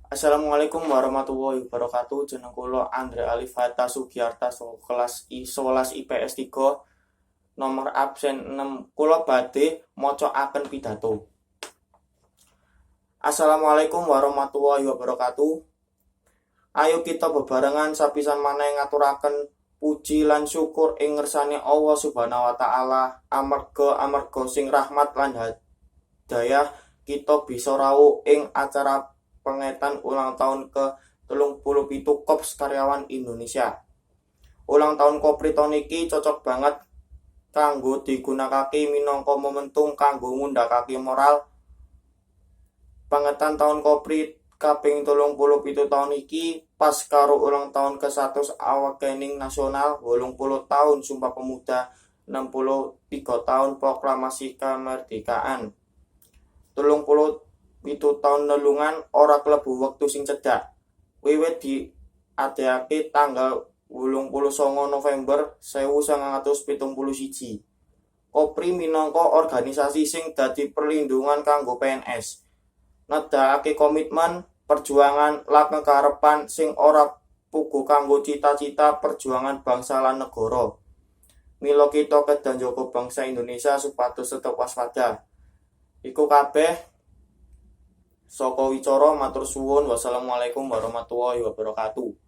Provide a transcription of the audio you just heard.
Assalamualaikum warahmatullahi wabarakatuh. Jeneng kula Andre Alifata Sugiarta saka kelas I11 IPS 3 nomor absen 6. Kula badhe macaken pidato. Assalamualaikum warahmatullahi wabarakatuh. Ayo kita bebarengan sapisan maneh ngaturaken puji lan syukur ing ngersane Allah Subhanahu wa taala amarga sing rahmat lan hidayah kita bisa rawuh ing acara pengetan ulang tahun ke-37 Kops Karyawan Indonesia. Ulang tahun Kopri tahun iki cocok banget kanggo digunakake minangka momentum kanggo ngundhakake moral pengetan tahun Kopri kaping 37 tahun iki pas karo ulang tahun ke-100 Awakening Nasional 80 tahun Sumpah Pemuda 63 tahun Proklamasi Kemerdekaan 37 tahun nelungan ora klebu wektu sing cedhak. Wiwit diadekake tanggal 29 November 1971. Kopri minangka organisasi sing dadi perlindungan kanggo PNS. Nedakake komitmen perjuangan lan kekarepan sing ora puguh kanggo cita-cita perjuangan bangsa lan negara. Mila kita kedah njaga bangsa Indonesia supados tetep waspada. Iku kabeh saka wicara matur suwun. Wassalamualaikum warahmatullahi wabarakatuh.